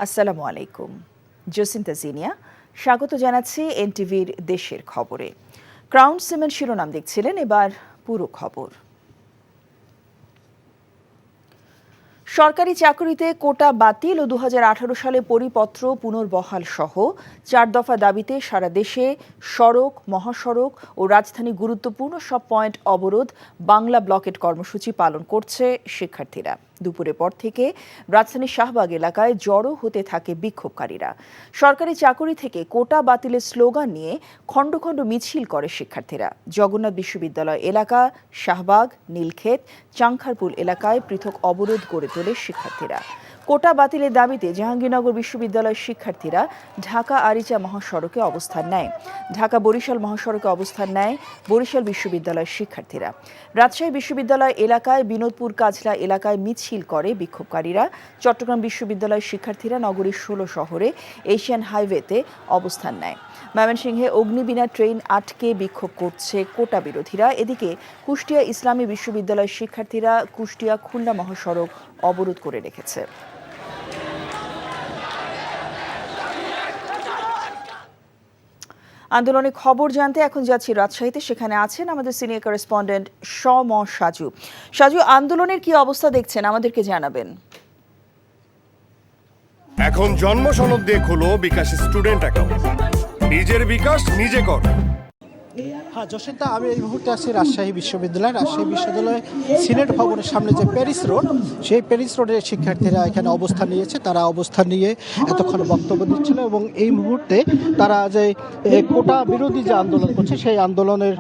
আসসালামু আলাইকুম। জসিন্তা জিনিয়া স্বাগত জানাচ্ছি এনটিভির দেশের খবরে। ক্রাউন সিমেন্ট শিরোনাম দেখছিলেন, এবার পুরো খবর। সরকারি চাকরিতে কোটা বাতিল ও 2018 সালে পরিপত্র পুনর্বহাল সহ 4 দফা দাবিতে সারা দেশে সড়ক, মহাসড়ক ও রাজধানী গুরুত্বপূর্ণ সব পয়েন্ট অবরোধ, বাংলা ব্লকেট কর্মসূচি পালন করছে শিক্ষার্থীরা। দুপুরের পর থেকে রাজধানীর শাহবাগ এলাকায় জড়ো হতে থাকে বিক্ষোভকারীরা। সরকারি চাকরি থেকে কোটা বাতিলের স্লোগান নিয়ে খণ্ড খণ্ড মিছিল করে শিক্ষার্থীরা। জগন্নাথ বিশ্ববিদ্যালয় এলাকা, শাহবাগ, নীলক্ষেত, চাংখারপুল এলাকায় পৃথক অবরোধ গড়ে তোলে শিক্ষার্থীরা। কোটা বাতিলের দাবিতে জাহাঙ্গীরনগর বিশ্ববিদ্যালয়ের শিক্ষার্থীরা ঢাকা আরিচা মহাসড়কে অবস্থান নেয়। ঢাকা বরিশাল মহাসড়কে অবস্থান নেয় বরিশাল বিশ্ববিদ্যালয়ের শিক্ষার্থীরা। রাজশাহী বিশ্ববিদ্যালয় এলাকায়, বিনোদপুর কাজলা এলাকায় মিছিল করে বিক্ষোভকারীরা। চট্টগ্রাম বিশ্ববিদ্যালয়ের শিক্ষার্থীরা নগরীর 16 শহরে এশিয়ান হাইওয়েতে অবস্থান নেয়। ময়মনসিংহে অগ্নিবীণা ট্রেন আটকে বিক্ষোভ করছে কোটা বিরোধীরা। এদিকে কুষ্টিয়া ইসলামী বিশ্ববিদ্যালয়ের শিক্ষার্থীরা কুষ্টিয়া খুলনা মহাসড়ক অবরোধ করে রেখেছে। আন্দোলনের খবর জানতে এখন যাচ্ছি রাজশাহীতে। সেখানে আছেন আমাদের সিনিয়র করেসপন্ডেন্ট সাজু। সাজু, আন্দোলনের কি অবস্থা দেখছেন আমাদেরকে জানাবেন। এখন জন্ম সনদ দিয়ে খোলো বিকাশ স্টুডেন্ট অ্যাকাউন্ট। নিজের বিকাশ নিজে কর। হ্যাঁ জসিন্তা, আমি এই মুহূর্তে আছি রাজশাহী বিশ্ববিদ্যালয়ে সিনেট ভবনের সামনে যে প্যারিস রোড, সেই প্যারিস রোডের শিক্ষার্থীরা এখানে অবস্থান নিয়েছে। তারা অবস্থান নিয়ে এতক্ষণ বক্তব্য দিচ্ছিল এবং এই মুহূর্তে তারা যে কোটা বিরোধী যে আন্দোলন করছে, সেই আন্দোলনের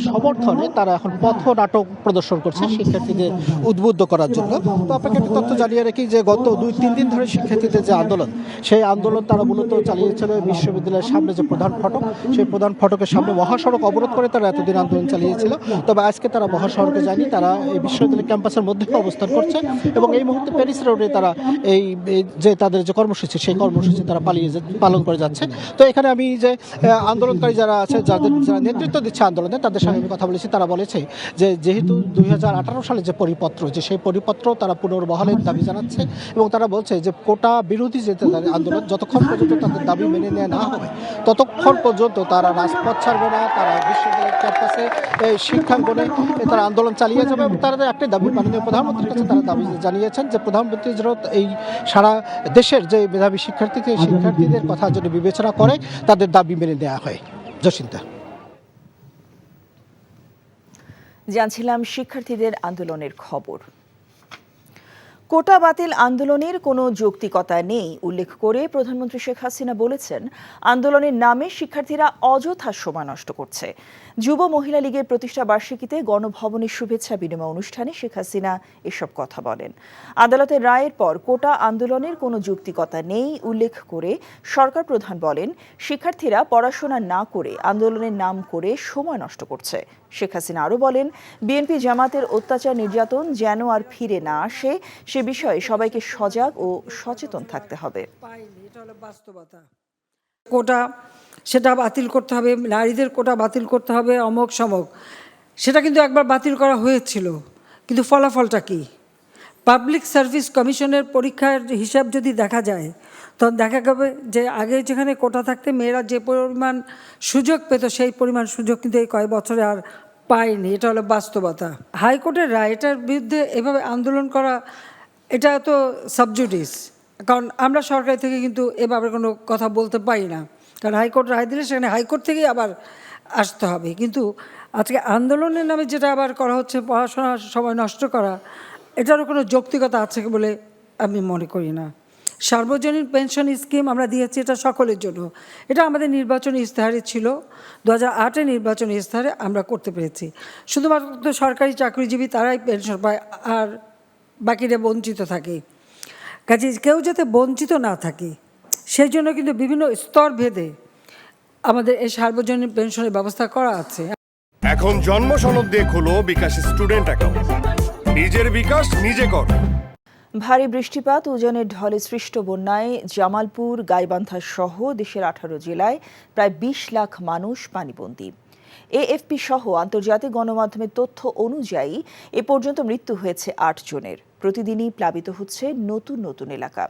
সমর্থনে তারা এখন পথ নাটক প্রদর্শন করছে শিক্ষার্থীদের উদ্বুদ্ধ করার জন্য। তো আপনাকে একটি তথ্য জানিয়ে রাখি যে গত 2-3 দিন ধরে শিক্ষার্থীদের যে আন্দোলন, সেই আন্দোলন তারা মূলত চালিয়েছিল বিশ্ববিদ্যালয়ের সামনে যে প্রধান ফটক, সেই প্রধান ফটকের সামনে মহাসড়ক অবরোধ করে তারা এতদিন আন্দোলন চালিয়েছিল। তবে আজকে তারা মহাসড়কে যায়নি, তারা এই বিশ্ববিদ্যালয় ক্যাম্পাসের মধ্যে অবস্থান করছে এবং এই মুহূর্তে প্যারিস রোডে তারা এই যে তাদের যে কর্মসূচি, সেই কর্মসূচি তারা পালন করে যাচ্ছে। তো এখানে আমি যে আন্দোলনকারী যারা আছে, যারা নেতৃত্ব দিচ্ছে আন্দোলনে, তাদের সঙ্গে আমি কথা বলেছি। তারা বলেছে যে যেহেতু 2018 সালে যে পরিপত্র, সেই পরিপত্র তারা পুনর্বহালের দাবি জানাচ্ছে এবং তারা বলছে যে কোটা বিরোধী যে আন্দোলন, যতক্ষণ পর্যন্ত তাদের দাবি মেনে নেওয়া না হবে ততক্ষণ পর্যন্ত তারা রাজপথ ছাড়বে না। তারা বিশ্ববিদ্যালয়ের ক্যাম্পাসে শিক্ষাঙ্গনে তারা আন্দোলন চালিয়ে যাবে এবং তারা একটাই দাবি, মাননীয় প্রধানমন্ত্রীর কাছে তারা দাবি জানিয়েছেন যে প্রধানমন্ত্রী যেন এই সারা দেশের যে মেধাবী শিক্ষার্থীদের কথা যদি বিবেচনা করে তাদের দাবি মেনে দেওয়া হয়। জসিন্তা, জানছিলাম শিক্ষার্থীদের আন্দোলনের খবর। কোটা বাতিল আন্দোলনের কোনো যৌক্তিকতা নেই উল্লেখ করে প্রধানমন্ত্রী শেখ হাসিনা বলেছেন, আন্দোলনের নামে শিক্ষার্থীরা অযথা সময় নষ্ট করছে। যুব মহিলা লীগের প্রতিষ্ঠা বার্ষিকীতে গণভবনের শুভেচ্ছা বিনিময় অনুষ্ঠানে শেখ হাসিনা এসব কথা বলেন। আদালতের রায়ের পর কোটা আন্দোলনের কোনো যৌক্তিকতা নেই উল্লেখ করে সরকার প্রধান বলেন, শিক্ষার্থীরা পড়াশোনা না করে আন্দোলনের নাম করে সময় নষ্ট করছে। শেখ হাসিনা আরও বলেন, বিএনপি জামাতের অত্যাচার নির্যাতন যেন আর ফিরে না আসে, সে বিষয়ে সবাইকে সজাগ ও সচেতন থাকতে হবে। কোটা সেটা বাতিল করতে হবে, নারীদের কোটা বাতিল করতে হবে, অমক সমক, সেটা কিন্তু একবার বাতিল করা হয়েছিল, কিন্তু ফলাফলটা কি? পাবলিক সার্ভিস কমিশনের পরীক্ষার হিসাব যদি দেখা যায়, তখন দেখা যাবে যে আগে যেখানে কোটা থাকতে মেয়েরা যে পরিমাণ সুযোগ পেত, সেই পরিমাণ সুযোগ কিন্তু এই কয়েক বছরে আর পায়নি। এটা হলো বাস্তবতা। হাইকোর্টের রায়, এটার বিরুদ্ধে এভাবে আন্দোলন করা, এটা তো সাবজুডিস, কারণ আমরা সরকার থেকে কিন্তু এভাবে কোনো কথা বলতে পারি না, কারণ হাইকোর্ট রায় দিলে সেখানে হাইকোর্ট থেকেই আবার আসতে হবে। কিন্তু আজকে আন্দোলনের নামে যেটা আবার করা হচ্ছে, পড়াশোনার সময় নষ্ট করা, এটারও কোনো যৌক্তিকতা আছে বলে আমি মনে করি না। সার্বজনীন পেনশন স্কিম আমরা দিয়েছি, এটা সকলের জন্য। এটা আমাদের নির্বাচনী ইস্তেহারে ছিল, 2008-এর নির্বাচনী ইস্তেহারে আমরা করতে পেরেছি। শুধুমাত্র সরকারি চাকরিজীবী তারাই পেনশন পায়, আর বাকিরা বঞ্চিত থাকে। কাজে কেউ যাতে বঞ্চিত না থাকে, সেই জন্য কিন্তু বিভিন্ন স্তর ভেদে আমাদের এই সার্বজনীন পেনশনের ব্যবস্থা করা আছে। এখন জন্ম সনদ দিয়ে খোলো বিকাশ স্টুডেন্ট অ্যাকাউন্ট। নিজের বিকাশ নিজে কর। ভারী বৃষ্টিপাত, উজানের ঢলে সৃষ্ট বন্যায় জামালপুর, গাইবান্ধা সহ দেশের 18 জেলায় প্রায় 20 লাখ মানুষ পানিবন্দী। এএফপি সহ আন্তর্জাতিক গণমাধ্যমের তথ্য অনুযায়ী এ পর্যন্ত মৃত্যু হয়েছে 8 জনের। প্রতিদিনই প্লাবিত হচ্ছে নতুন নতুন এলাকা।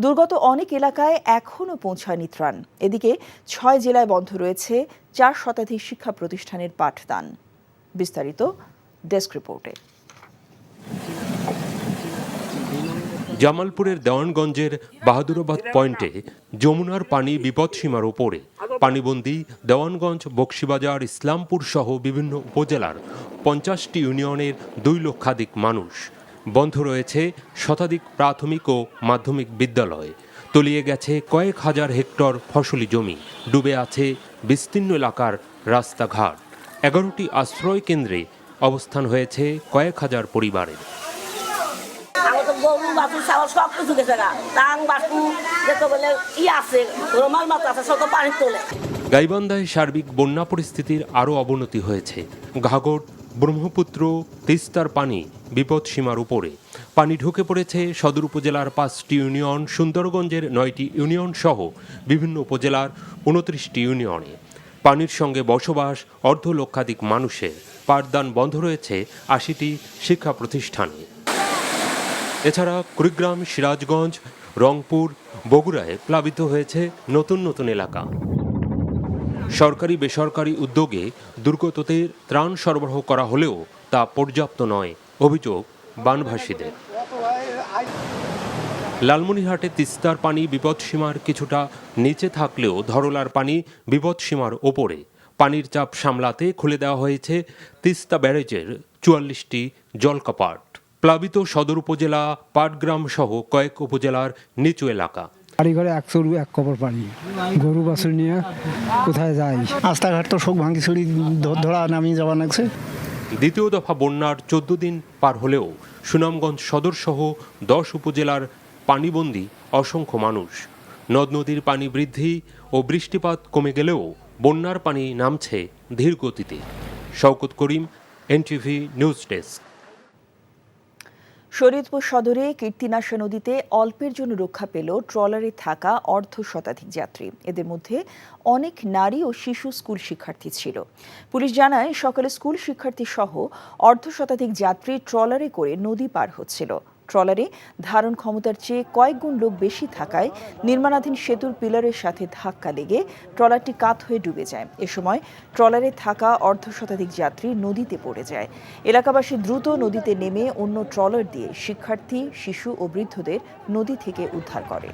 দুর্গত অনেক এলাকায় এখনও পৌঁছায়নি ত্রাণ। এদিকে 6 জেলায় বন্ধ রয়েছে 4 শতাধিক শিক্ষা প্রতিষ্ঠানের পাঠদান। বিস্তারিত ডেস্ক রিপোর্টে। জামালপুরের দেওয়ানগঞ্জের বাহাদুরাবাদ পয়েন্টে যমুনার পানি বিপদসীমার ওপরে। পানিবন্দী দেওয়ানগঞ্জ, বকশীবাজার, ইসলামপুর সহ বিভিন্ন উপজেলার 50টি ইউনিয়নের 2 লক্ষাধিক মানুষ। বন্ধ রয়েছে শতাধিক প্রাথমিক ও মাধ্যমিক বিদ্যালয়। তলিয়ে গেছে কয়েক হাজার হেক্টর ফসলি জমি। ডুবে আছে বিস্তীর্ণ এলাকার রাস্তাঘাট। 11টি আশ্রয় কেন্দ্রে অবস্থান হয়েছে কয়েক হাজার পরিবারের। গরু বাছুর ছাগল সব কিছু গেছে গা, টাং বাসু যেতে বলে আছে রোমাল মাছ আছে সব পানি তোলে। গাইবান্ধায় সার্বিক বন্যা পরিস্থিতির আরও অবনতি হয়েছে। ঘাঘর, ব্রহ্মপুত্র, তিস্তার পানি বিপদসীমার উপরে। পানি ঢুকে পড়েছে সদর উপজেলার 5টি ইউনিয়ন, সুন্দরগঞ্জের 9টি ইউনিয়ন সহ বিভিন্ন উপজেলার 29টি ইউনিয়নে। পানির সঙ্গে বসবাস অর্ধ লক্ষাধিক মানুষের। পাঠদান বন্ধ রয়েছে 80টি শিক্ষা প্রতিষ্ঠানে। এছাড়া কুড়িগ্রাম, সিরাজগঞ্জ, রংপুর, বগুড়ায় প্লাবিত হয়েছে নতুন নতুন এলাকা। সরকারি বেসরকারি উদ্যোগে দুর্গতদের ত্রাণ সরবরাহ করা হলেও তা পর্যাপ্ত নয়, অভিযোগ বানভাসীদের। লালমনিরহাটে তিস্তার পানি বিপদসীমার কিছুটা নিচে থাকলেও ধরলার পানি বিপদসীমার ওপরে। পানির চাপ সামলাতে খুলে দেওয়া হয়েছে তিস্তা ব্যারেজের 44টি জলকপাট। প্লাবিত সদর উপজেলা, পাটগ্রাম সহ কয়েক উপজেলার নিচু এলাকা। বাড়ি ঘরে 1 চরু 1 কবর পানি, গরু বাছুর নিয়ে কোথায় যাই? রাস্তাঘাট তো সব ভাঙি ছড়ি ধরা নামিয়ে যাওয়া লাগছে। দ্বিতীয় দফা বন্যার 14 দিন পার হলেও সুনামগঞ্জ সদর সহ 10 উপজেলার পানিবন্দী অসংখ্য মানুষ। নদ নদীর পানি বৃদ্ধি ও বৃষ্টিপাত কমে গেলেও বন্যার পানি নামছে ধীর গতিতে। শওকত করিম, এনটিভি নিউজ ডেস্ক। শরীয়তপুর সদরে কীর্তিনাশা নদীতে অল্পের জন্য রক্ষা পেল ট্রলারে থাকা অর্ধ শতাধিক যাত্রী। এদের মধ্যে অনেক নারী ও শিশু স্কুল শিক্ষার্থী ছিল। পুলিশ জানায় সকালে স্কুল শিক্ষার্থী সহ অর্ধ শতাধিক যাত্রী ট্রলারে করে নদী পার হচ্ছিল। ট্রলারে ধারণ ক্ষমতার চেয়ে কয়েক গুণ লোক বেশি থাকায় নির্মাণাধীন সেতুর পিলারের সাথে ধাক্কা লেগে ট্রলারটি কাত হয়ে ডুবে যায়। এ সময় ট্রলারে থাকা অর্ধ শতাধিক যাত্রী নদীতে পড়ে যায়। এলাকাবাসী দ্রুত নদীতে নেমে অন্য ট্রলার দিয়ে শিক্ষার্থী, শিশু ও বৃদ্ধদের নদী থেকে উদ্ধার করে।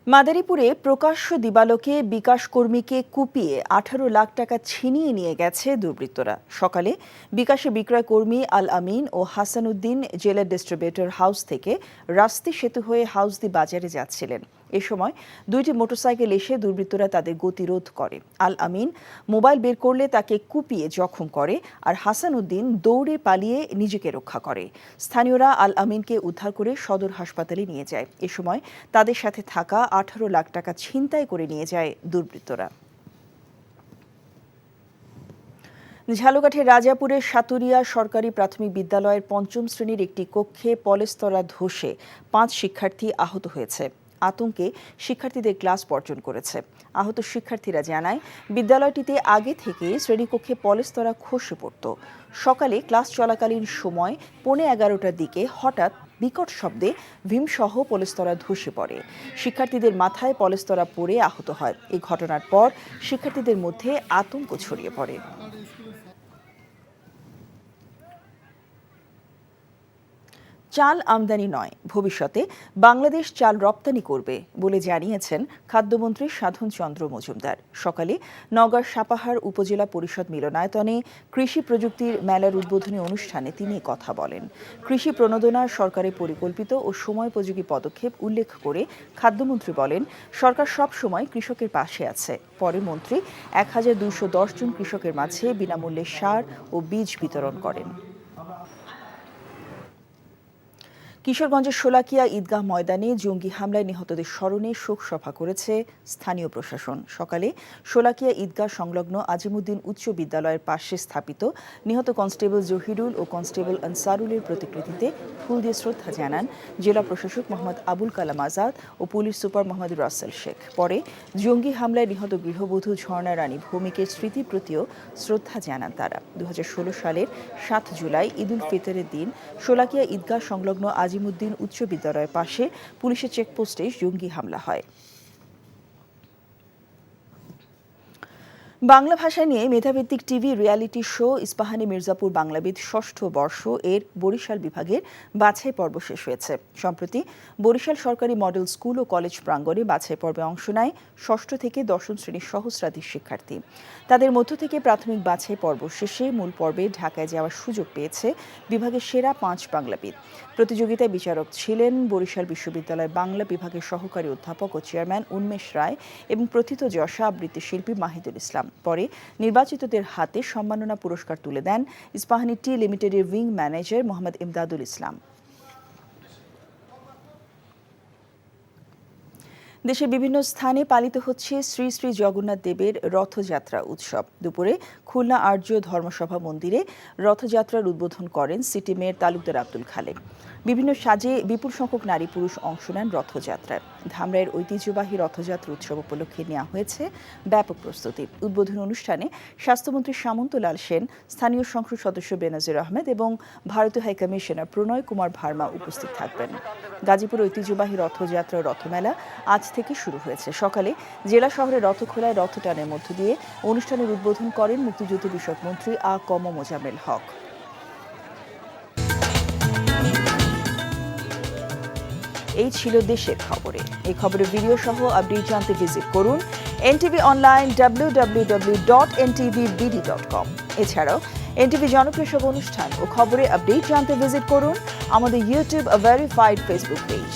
মাদারীপুরে প্রকাশ্য দিবালোকে বিকাশ কর্মীকে কুপিয়ে 18 লাখ টাকা ছিনিয়ে নিয়ে গেছে দুর্বৃত্তরা। সকালে বিকাশে বিক্রয় কর্মী আল আমিন ও হাসানুদ্দিন জেলা ডিস্ট্রিবিউটর হাউস থেকে রাস্তি সেতু হয়ে হাউসদি বাজারে যাচ্ছিলেন। এ সময় 2টি মোটরসাইকেল এসে দুর্বৃত্তরা তাদের গতিরোধ করে। আল আমিন মোবাইল বের করলে তাকে কুপিয়ে জখম করে, আর হাসানুদ্দিন দৌড়ে পালিয়ে নিজেকে রক্ষা করে। স্থানীয়রা আল আমিনকে উদ্ধার করে সদর হাসপাতালে নিয়ে যায়। এ সময় তাদের সাথে থাকা 18 লাখ টাকা ছিনতাই করে নিয়ে যায় দুর্বৃত্তরা। ঝালকাঠির রাজাপুরের সাতুরিয়া সরকারি প্রাথমিক বিদ্যালয়ের 5ম শ্রেণীর একটি কক্ষে পলেস্তরা ধসে 5 শিক্ষার্থী আহত হয়েছে। আতঙ্কে শিক্ষার্থীদের ক্লাস বর্জন করেছে। আহত শিক্ষার্থীরা জানায়, বিদ্যালয়টিতে আগে থেকে শ্রেণীকক্ষে পলেস্তরা খসে পড়ত। সকালে ক্লাস চলাকালীন সময় 11:15টার দিকে হঠাৎ বিকট শব্দে ভীমসহ পলেস্তরা ধসে পড়ে। শিক্ষার্থীদের মাথায় পলেস্তরা পড়ে আহত হয়। এই ঘটনার পর শিক্ষার্থীদের মধ্যে আতঙ্ক ছড়িয়ে পড়ে। চাল আমদানি নয়, ভবিষ্যতে বাংলাদেশ চাল রপ্তানি করবে বলে জানিয়েছেন খাদ্যমন্ত্রী সাধন চন্দ্র মজুমদার। সকালে নওগাঁর সাপাহার উপজেলা পরিষদ মিলনায়তনে কৃষি প্রযুক্তির মেলার উদ্বোধনী অনুষ্ঠানে তিনি কথা বলেন। কৃষি প্রণোদনা সরকারের পরিকল্পিত ও সময়োপযোগী পদক্ষেপ উল্লেখ করে খাদ্যমন্ত্রী বলেন, সরকার সব সময় কৃষকের পাশে আছে। পরে মন্ত্রী 1210 জন কৃষকের মাঝে বিনামূল্যে সার ও বীজ বিতরণ করেন। কিশোরগঞ্জের শোলাকিয়া ঈদগাহ ময়দানে জঙ্গি হামলায় নিহতদের স্মরণে শোক সভা করেছে স্থানীয় প্রশাসন। সকালে শোলাকিয়া ঈদগাহ সংলগ্ন আজিমুদ্দিন উচ্চ বিদ্যালয়ের পাশে স্থাপিত নিহত কনস্টেবল জহিরুল ও কনস্টেবল আনসারুলের প্রতিকৃতিতে ফুল দিয়ে শ্রদ্ধা জানান জেলা প্রশাসক মোহাম্মদ আবুল কালাম আজাদ ও পুলিশ সুপার মোহাম্মদ রাসেল শেখ। পরে জঙ্গি হামলায় নিহত গৃহবধূ ঝর্ণা রানী ভৌমিকের স্মৃতির প্রতিও শ্রদ্ধা জানান তারা। 2016 সালের 7 জুলাই ঈদ উল ফিতরের দিন শোলাকিয়া ঈদগাহ সংলগ্ন আজিমুদ্দিন উচ্চ বিদ্যালয়ের পাশে পুলিশের চেকপোস্টে জঙ্গি হামলা হয়। বাংলা ভাষা নিয়ে মেধাভিত্তিক TV reality show Ispahani Mirzapur Banglabid 6ষ্ঠ বর্ষ এর বরিশাল বিভাগের বাছাই পর্ব শেষ হয়েছে। সম্প্রতি বরিশাল সরকারি মডেল স্কুল ও কলেজ প্রাঙ্গণে বাছাই পর্বে অংশ নেয় 6ষ্ঠ থেকে 10ম শ্রেণীর সহস্রাধিক শিক্ষার্থী। তাদের মধ্য থেকে প্রাথমিক বাছাই পর্ব শেষে মূল পর্বে ঢাকায় যাওয়ার সুযোগ পেয়েছে বিভাগের সেরা 5 বাংলাবিদ। প্রতিযোগিতায় বিচারক ছিলেন বরিশাল বিশ্ববিদ্যালয় বাংলা বিভাগের সহকারী অধ্যাপক ও চেয়ারম্যান উন্মেষ রায় এবং প্রথিতযশা আবৃত্তি শিল্পী মাহিদুল ইসলাম। পরে নির্বাচিতদের হাতে সম্মাননা পুরস্কার তুলে দেন ইস্পাহানি টি লিমিটেডের উইং ম্যানেজার মোহাম্মদ ইমদাদুল ইসলাম। দেশের বিভিন্ন স্থানে পালিত হচ্ছে শ্রী শ্রী জগন্নাথ দেবের রথযাত্রা উৎসব। দুপুরে খুলনা আর্য ধর্মসভা মন্দিরে রথযাত্রার উদ্বোধন করেন সিটি মেয়র তালুকদার আব্দুল খালেক। বিভিন্ন সাজে বিপুল সংখ্যক নারী পুরুষ অংশ নেন রথযাত্রায়। ধামরাইয়ের ঐতিহ্যবাহী রথযাত্রা উৎসব উপলক্ষে নেওয়া হয়েছে ব্যাপক প্রস্তুতি। উদ্বোধন অনুষ্ঠানে স্বাস্থ্যমন্ত্রী সামন্ত লাল সেন, স্থানীয় সংসদ সদস্য বেনাজির আহমেদ এবং ভারতীয় হাইকমিশনার প্রণয় কুমার ভার্মা উপস্থিত থাকবেন। গাজীপুর ঐতিহ্যবাহী রথযাত্রা রথমেলা আজ থেকে শুরু হয়েছে। সকালে জেলা শহরের রথখোলায় রথটানের মধ্য দিয়ে অনুষ্ঠানের উদ্বোধন করেন মুক্তিযুদ্ধ বিষয়ক মন্ত্রী আ ক ম মোজাম্মেল হক। এই ছিল দেশের খবরে। এই খবরের ভিডিও সহ আপডেট জানতে ভিজিট করুন NTV অনলাইন www.ntvbd.com। এছাড়াও NTV জনপ্রিয় সব অনুষ্ঠান ও খবরে আপডেট জানতে ভিজিট করুন আমাদের ইউটিউব ভেরিফাইড ফেসবুক পেজ।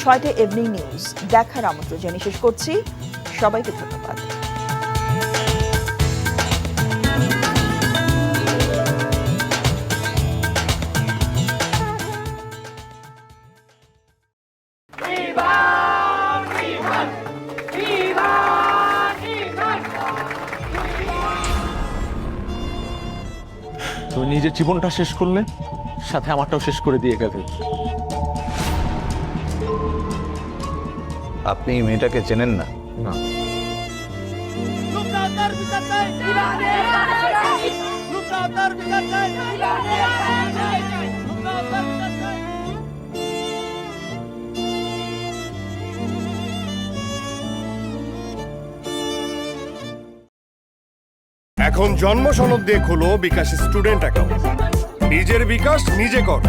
6টে ইভিনিং নিউজ দেখার আমন্ত্রণ জানিয়ে শেষ করছি। সবাইকে ধন্যবাদ। তুমি নিজের জীবনটা শেষ করলে, সাথে আমারটাও শেষ করে দিয়ে গেলে। আপনি এই মেয়েটাকে চেনেন না? না। এখন জন্ম সনদ দিয়ে খোলো বিকাশ স্টুডেন্ট অ্যাকাউন্ট। নিজের বিকাশ নিজে কর।